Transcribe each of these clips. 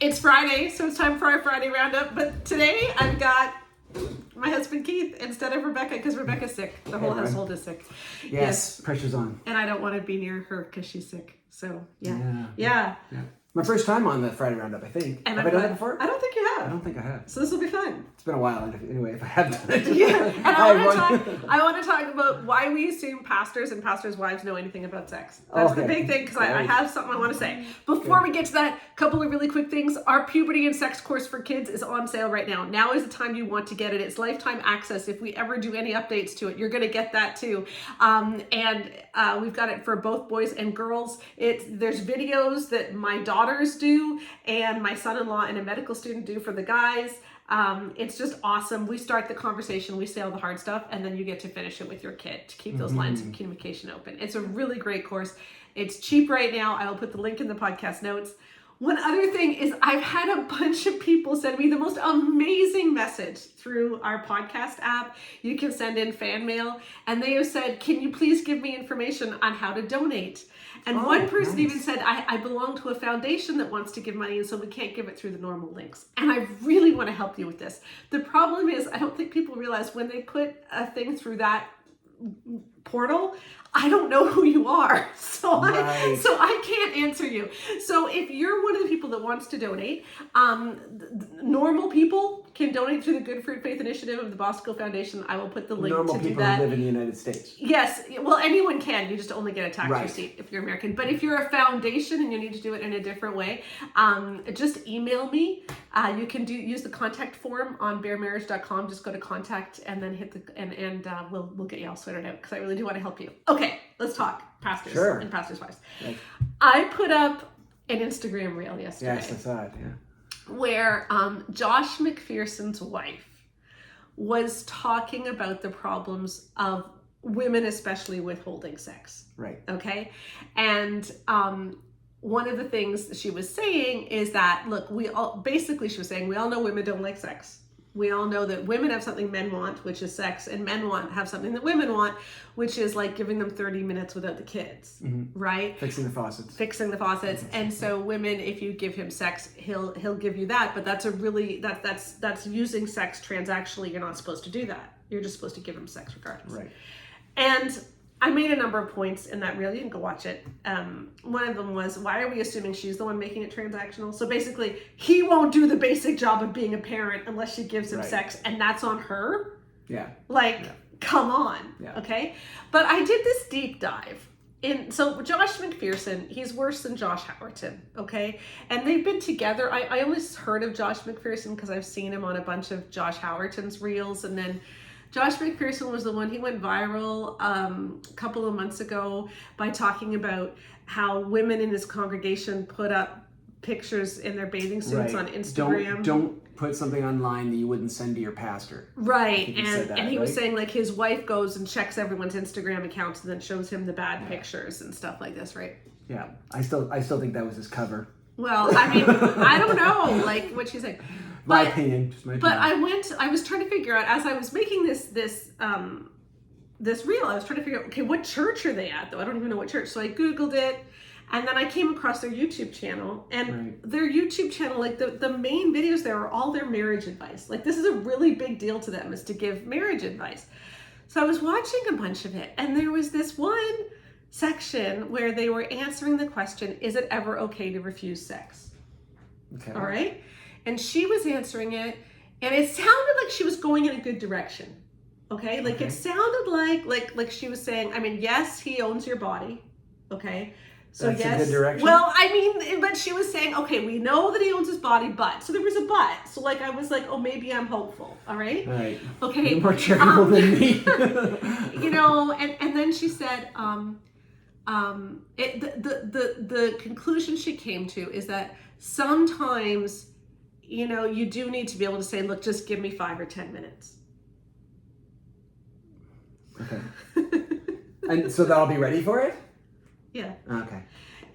It's Friday, so it's time for our Friday roundup. But today I've got my husband Keith instead of Rebecca because Rebecca's sick. The whole household is sick. Yes, pressure's on. And I don't want to be near her because she's sick. So yeah. My first time on the Friday roundup, I think. And have I done it before? I don't think you have. I don't think I have. So this will be fun. It's been a while, anyway, if I have done it. Yeah, and I want to talk about why we assume pastors and pastors' wives know anything about sex. That's the big thing, because I have something I want to say. Before we get to that, a couple of really quick things. Our puberty and sex course for kids is on sale right now. Now is the time you want to get it. It's lifetime access. If we ever do any updates to it, you're going to get that too. We've got it for both boys and girls. There's videos that my daughters do and my son-in-law and a medical student do for the guys. It's just awesome. We start the conversation, we say all the hard stuff, and then you get to finish it with your kid to keep those lines of communication open. It's a really great course. It's cheap right now. I will put the link in the podcast notes. One other thing is I've had a bunch of people send me the most amazing message through our podcast app. You can send in fan mail, and they have said, can you please give me information on how to donate? And one person even said, I belong to a foundation that wants to give money, and so we can't give it through the normal links. And I really want to help you with this. The problem is, I don't think people realize when they put a thing through that portal, I don't know who you are. So I can't answer you. So if you're one of the people that wants to donate, normal people can donate through the Good Fruit Faith Initiative of the Bosco Foundation. I will put the link to do that. Normal people who live in the United States. Yes. Well, anyone can. You just only get a tax receipt if you're American. But if you're a foundation and you need to do it in a different way, just email me. You can use the contact form on baremarriage.com. Just go to contact and then hit we'll get you all sorted out because I really do want to help you. Okay, let's talk pastors and pastors' wives. Right. I put up an Instagram reel yesterday. Yes, I saw it. Yeah. Where Josh McPherson's wife was talking about the problems of women, especially withholding sex. Right. Okay. And one of the things that she was saying is that, look, she was saying, we all know women don't like sex. We all know that women have something men want, which is sex, and men have something that women want, which is like giving them 30 minutes without the kids, right? Fixing the faucets. And so women, if you give him sex, he'll give you that, but that's that's using sex transactionally. You're not supposed to do that. You're just supposed to give him sex regardless. Right. And I made a number of points in that reel. You can go watch it. One of them was, why are we assuming she's the one making it transactional? So basically, he won't do the basic job of being a parent unless she gives him sex, and that's on her? Yeah. Come on. Yeah. Okay? But I did this deep dive. So Josh McPherson, he's worse than Josh Howerton, okay? And they've been together. I only heard of Josh McPherson because I've seen him on a bunch of Josh Howerton's reels, and then Josh McPherson was the one, he went viral a couple of months ago by talking about how women in his congregation put up pictures in their bathing suits on Instagram. Don't put something online that you wouldn't send to your pastor. Right. And he was saying like his wife goes and checks everyone's Instagram accounts and then shows him the bad pictures and stuff like this, right? Yeah. I still think that was his cover. Well, I mean, I don't know, like what she's saying. My opinion. But I was trying to figure out, as I was making this reel, I was trying to figure out, okay, what church are they at though? I don't even know what church. So I Googled it, and then I came across their YouTube channel, and their YouTube channel, like the main videos there are all their marriage advice. Like this is a really big deal to them, is to give marriage advice. So I was watching a bunch of it, and there was this one section where they were answering the question, is it ever okay to refuse sex? Okay. All right. And she was answering it, and it sounded like she was going in a good direction. Okay? Like it sounded like she was saying, I mean, yes, he owns your body. Okay? So that's yes. A good direction. Well, I mean, but she was saying, okay, we know that he owns his body, but. So there was a but. So like I was like, oh, maybe I'm hopeful. All right? All right. Okay. You're more charitable than me. And then she said, the conclusion she came to is that sometimes, you do need to be able to say, look, just give me 5 or 10 minutes. Okay. And so that'll be ready for it? Yeah. Okay.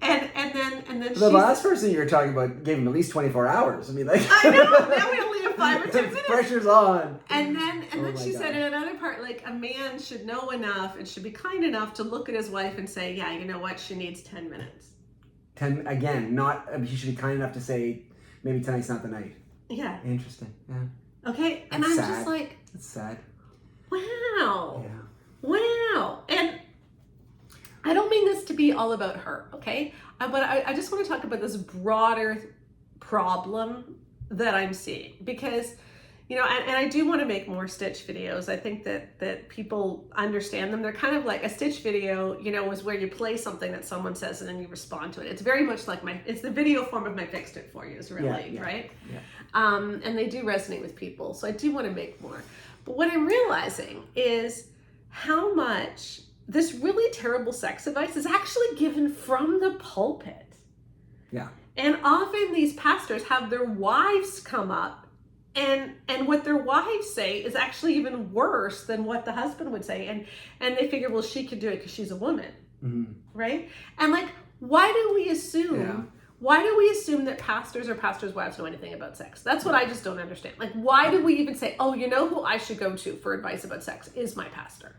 And then the last person you were talking about gave him at least 24 hours. I mean, like I know. Now we only have 5 or 10 minutes. Pressure's on. And then she said in another part, like a man should know enough and should be kind enough to look at his wife and say, yeah, you know what, she needs 10 minutes. 10 again. Not he should be kind enough to say maybe tonight's not the night. Yeah. Interesting. Yeah. Okay. And I'm just like, that's sad. Wow. Yeah. Wow. And I don't mean this to be all about her, okay? But I just want to talk about this broader problem that I'm seeing, because, you know, and I do want to make more Stitch videos. I think that people understand them. They're kind of like a Stitch video, you know, is where you play something that someone says and then you respond to it. It's very much like it's the video form of my Fixed It For Yous, really, right? Yeah. And they do resonate with people. So I do want to make more. But what I'm realizing is how much this really terrible sex advice is actually given from the pulpit. Yeah. And often these pastors have their wives come up, and what their wives say is actually even worse than what the husband would say. And they figure, well, she could do it because she's a woman, right? And like, why do we assume that pastors or pastors' wives know anything about sex? That's what I just don't understand. Like, why do we even say, oh, you know who I should go to for advice about sex is my pastor?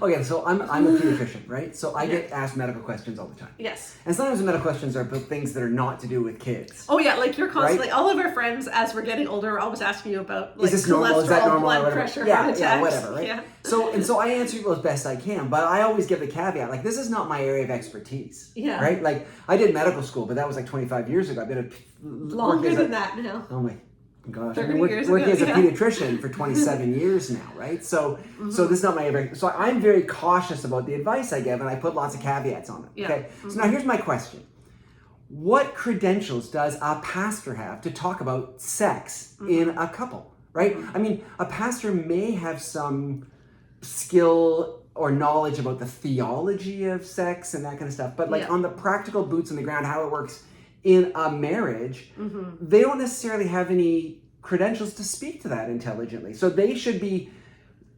Okay, so I'm a pediatrician, right? So I get asked medical questions all the time. Yes. And sometimes the medical questions are about things that are not to do with kids. Oh yeah, like you're constantly, all of our friends as we're getting older are always asking you about like, is this normal? Is that normal? blood pressure, yeah, heart attacks. yeah, whatever, right? Yeah. So I answer people as best I can, but I always give the caveat, like, this is not my area of expertise. Yeah. Right? Like, I did medical school, but that was like 25 years ago. I've been longer than that now. Oh my gosh, 30 I've been years working ago, as a pediatrician for 27 years now, right? So this is not my area. So I'm very cautious about the advice I give, and I put lots of caveats on it. Yeah. Okay. So now here's my question: what credentials does a pastor have to talk about sex in a couple? Right? I mean, a pastor may have some skill or knowledge about the theology of sex and that kind of stuff, but like on the practical boots on the ground, how it works in a marriage, they don't necessarily have any credentials to speak to that intelligently. So they should be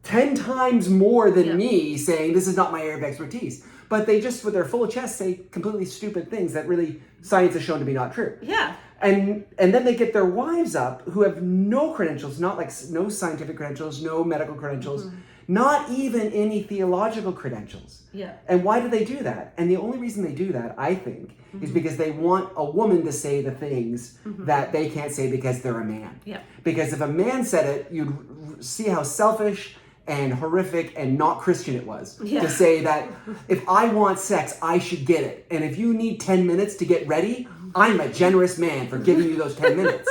10 times more than me saying this is not my area of expertise. But they just, with their full chest, say completely stupid things that really science has shown to be not true. Yeah. And then they get their wives up who have no credentials, not like no scientific credentials, no medical credentials, not even any theological credentials. Yeah. And why do they do that? And the only reason they do that, I think, is because they want a woman to say the things that they can't say because they're a man. Yeah. Because if a man said it, you'd see how selfish and horrific and not Christian it was to say that if I want sex, I should get it. And if you need 10 minutes to get ready, I'm a generous man for giving you those 10 minutes.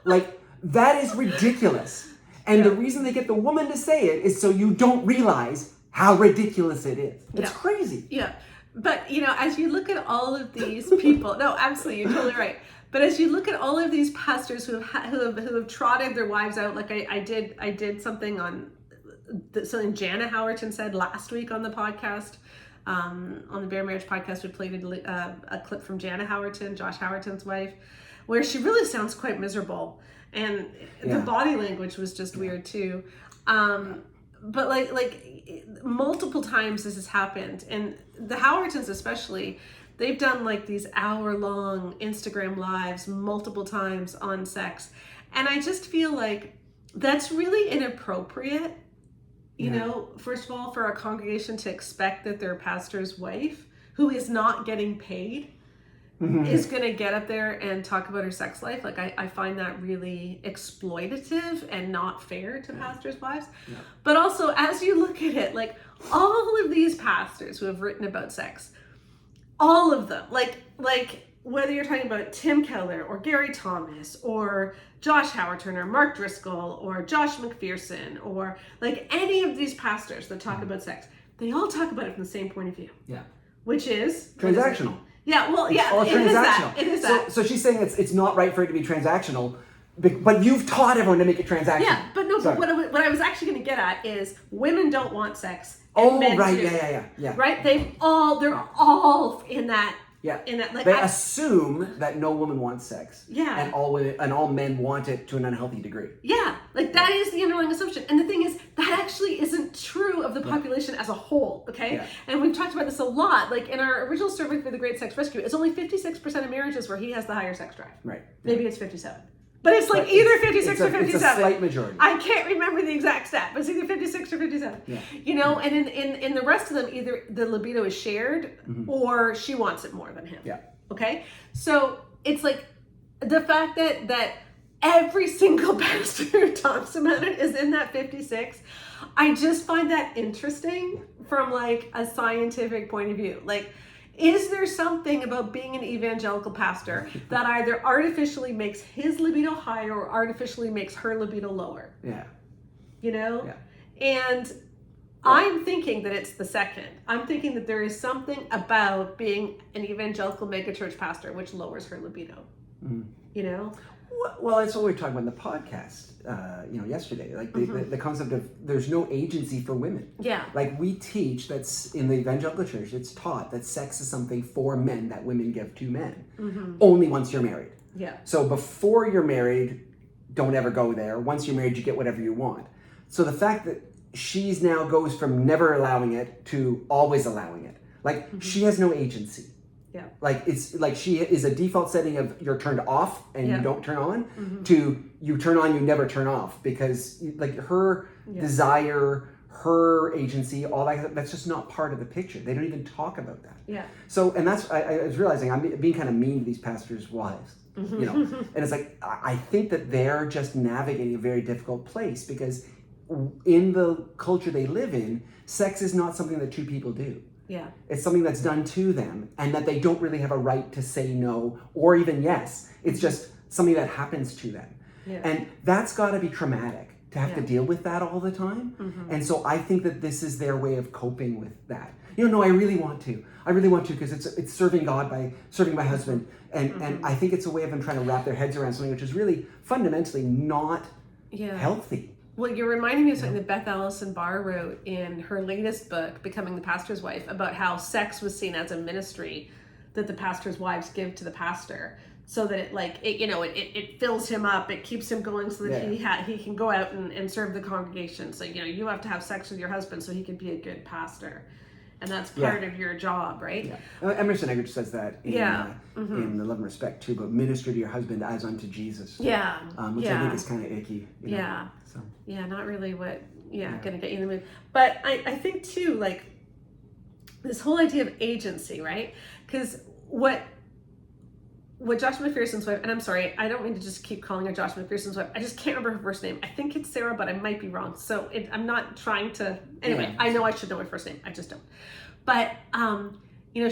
Like, that is ridiculous. And the reason they get the woman to say it is so you don't realize how ridiculous it is. It's crazy. Yeah. But, you know, as you look at all of these people, no, absolutely, you're totally right. But as you look at all of these pastors who have trotted their wives out, like I did something on something Jana Howerton said last week on the podcast, on the Bare Marriage podcast. We played a clip from Jana Howerton, Josh Howerton's wife, where she really sounds quite miserable, and the body language was just weird too. But like multiple times this has happened, and the Howertons especially, they've done like these hour-long Instagram lives multiple times on sex, and I just feel like that's really inappropriate. You know, first of all, for a congregation to expect that their pastor's wife, who is not getting paid, is going to get up there and talk about her sex life. Like, I find that really exploitative and not fair to pastors' wives. Yeah. But also, as you look at it, like, all of these pastors who have written about sex, all of them, like whether you're talking about Tim Keller or Gary Thomas or Josh Howerton or Mark Driscoll or Josh McPherson or like any of these pastors that talk about sex, they all talk about it from the same point of view. Yeah. Which is transactional. Yeah, well, yeah, all transactional. It is that. So she's saying it's not right for it to be transactional, but you've taught everyone to make it transactional. Yeah, but no, but what I was actually going to get at is women don't want sex. Oh, men right, do. Yeah. Right? They're all in that. Yeah. In that, like, they assume that no woman wants sex. Yeah. And all men want it to an unhealthy degree. Yeah. Like, that is the underlying assumption. And the thing is, that actually isn't true of the population as a whole, okay? Yeah. And we've talked about this a lot. Like, in our original survey for the Great Sex Rescue, it's only 56% of marriages where he has the higher sex drive. Right. Maybe it's 57. But it's like either 56 or 57. It's a slight majority. I can't remember the exact stat, but it's either 56 or 57. Yeah. You know, and in the rest of them, either the libido is shared or she wants it more than him. Yeah. Okay? So it's like, the fact that every single pastor who talks about it is in that 56, I just find that interesting from like a scientific point of view. Like, is there something about being an evangelical pastor that either artificially makes his libido higher or artificially makes her libido lower? Yeah. You know? Yeah. And I'm thinking that it's the second. I'm thinking that there is something about being an evangelical megachurch pastor which lowers her libido. You know? Well, that's what we were talking about in the podcast, yesterday. Like the concept of there's no agency for women. Yeah. Like we teach that's in the evangelical church, it's taught that sex is something for men that women give to men. Only once you're married. Yeah. So before you're married, don't ever go there. Once you're married, you get whatever you want. So the fact that she's now goes from never allowing it to always allowing it. Like she has no agency. Yeah. Like it's like she is a default setting of you're turned off and you don't turn on to you turn on, you never turn off, because like her desire, her agency, all that's just not part of the picture. They don't even talk about that. Yeah. So, and that's, I was realizing I'm being kind of mean to these pastors' wives, and it's like, I think that they're just navigating a very difficult place because in the culture they live in, sex is not something that two people do. Yeah. It's something that's done to them and that they don't really have a right to say no or even yes. It's just something that happens to them. Yeah. And that's got to be traumatic to have to deal with that all the time. And so I think that this is their way of coping with that. No, I really want to because it's serving God by serving my husband. And I think it's a way of them trying to wrap their heads around something which is really fundamentally not healthy. Well, you're reminding me of something that Beth Allison Barr wrote in her latest book, Becoming the Pastor's Wife, about how sex was seen as a ministry that the pastor's wives give to the pastor, so that it fills him up, it keeps him going, so that he can go out and serve the congregation. So you have to have sex with your husband so he can be a good pastor, and that's part of your job, right? Yeah. Emerson Eggers says that in The Love and Respect too, but minister to your husband as unto Jesus. Which I think is kind of icky. So. Yeah, not really what, gonna get you in the mood. But I think too, like, this whole idea of agency, right? Because what Josh McPherson's wife, and I'm sorry, I don't mean to just keep calling her Josh McPherson's wife, I just can't remember her first name. I think it's Sarah, but I might be wrong. So I'm not trying to, anyway, I know I should know her first name, I just don't. But,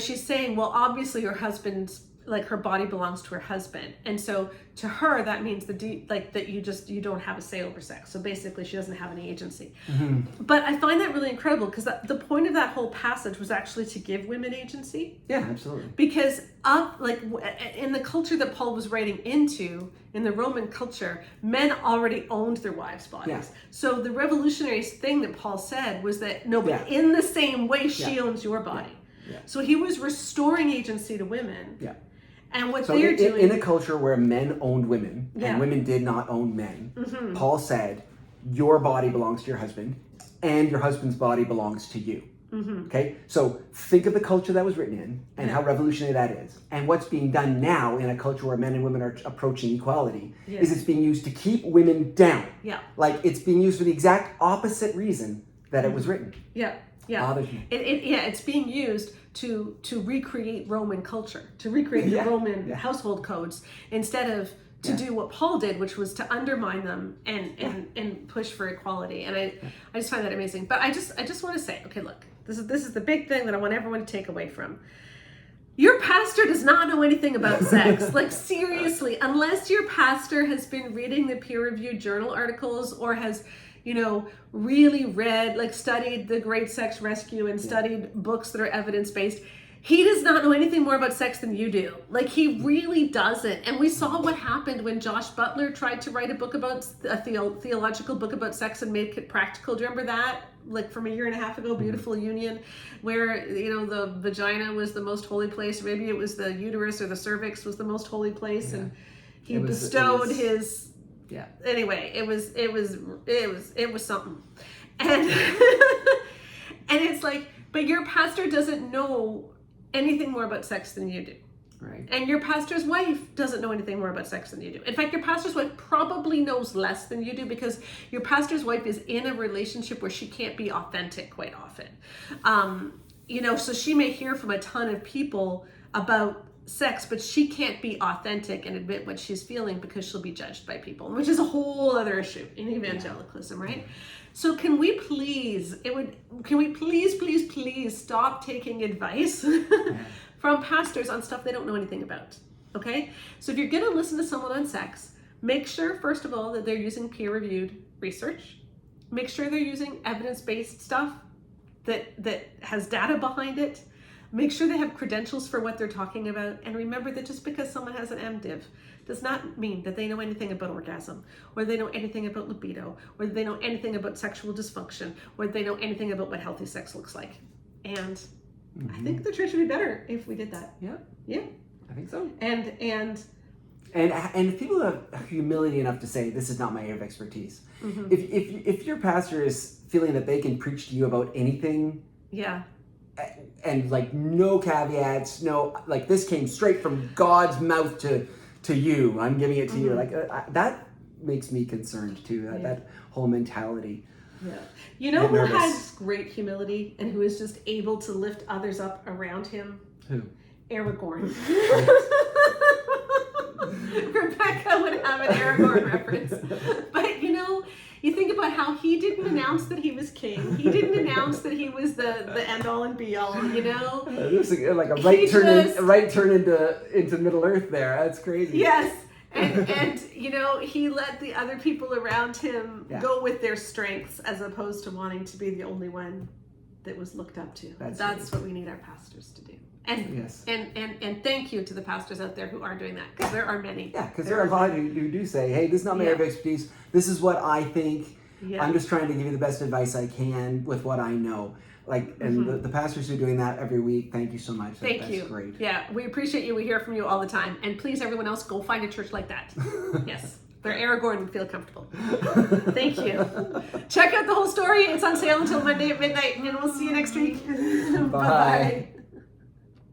she's saying, well, obviously her husband's, like, her body belongs to her husband, and so to her that means that you don't have a say over sex. So basically she doesn't have any agency. But I find that really incredible, because the point of that whole passage was actually to give women agency. Yeah, absolutely. Because in the culture that Paul was writing into, in the Roman culture, men already owned their wives' bodies. Yeah. So the revolutionary thing that Paul said was that but in the same way she owns your body. Yeah. So he was restoring agency to women. Yeah. And what they're doing in a culture where men owned women and women did not own men, Paul said, your body belongs to your husband and your husband's body belongs to you. Okay? So think of the culture that was written in and how revolutionary that is. And what's being done now in a culture where men and women are approaching equality is it's being used to keep women down. Yeah. Like, it's being used for the exact opposite reason that it was written. Yeah. Yeah. It's being used to recreate Roman culture, to recreate the Roman household codes, instead of to do what Paul did, which was to undermine them and push for equality. And I just find that amazing. But I just want to say, okay, look, this is the big thing that I want everyone to take away from. Your pastor does not know anything about sex. Like, seriously, unless your pastor has been reading the peer-reviewed journal articles or has really read, studied the Great Sex Rescue and studied books that are evidence-based, he does not know anything more about sex than you do. Like, he really doesn't. And we saw what happened when Josh Butler tried to write a book about a theological book about sex and make it practical. Do you remember that? Like, from a year and a half ago, Beautiful Union, where, the vagina was the most holy place. Maybe it was the uterus or the cervix was the most holy place. And he bestowed his... Yeah. Anyway, it was something. And and it's like, but your pastor doesn't know anything more about sex than you do. Right. And your pastor's wife doesn't know anything more about sex than you do. In fact, your pastor's wife probably knows less than you do, because your pastor's wife is in a relationship where she can't be authentic quite often. So she may hear from a ton of people about sex, but she can't be authentic and admit what she's feeling because she'll be judged by people, which is a whole other issue in evangelicalism, right? So can we please stop taking advice from pastors on stuff they don't know anything about, okay? So if you're gonna listen to someone on sex, make sure, first of all, that they're using peer-reviewed research. Make sure they're using evidence-based stuff that has data behind it. Make sure they have credentials for what they're talking about. And remember that just because someone has an MDiv does not mean that they know anything about orgasm, or they know anything about libido, or they know anything about sexual dysfunction, or they know anything about what healthy sex looks like. And I think the church would be better if we did that. Yeah, I think so. And if people have humility enough to say, this is not my area of expertise. If your pastor is feeling that they can preach to you about anything, and like no caveats, no, like this came straight from God's mouth to you, I'm giving it to you, like that makes me concerned too, that whole mentality. You know who has great humility and who is just able to lift others up around him? Who? Aragorn. Rebecca would have an Aragorn reference. But you think about how he didn't announce that he was king. He didn't announce that he was the end all and be all, There's like a right turn into Middle Earth there. That's crazy. Yes. And he let the other people around him go with their strengths as opposed to wanting to be the only one that was looked up to. That's what we need our pastors to do. And thank you to the pastors out there who are doing that, because there are many. Yeah, because there are a lot who do say, hey, this is not my area of expertise. This is what I think. I'm just trying to give you the best advice I can with what I know. And the pastors who are doing that every week, thank you so much. Thank you. That's great. Yeah, we appreciate you. We hear from you all the time. And please, everyone else, go find a church like that. Yes. They're Aragorn and feel comfortable. Thank you. Check out the whole story. It's on sale until Monday at midnight, and we'll see you next week. Bye.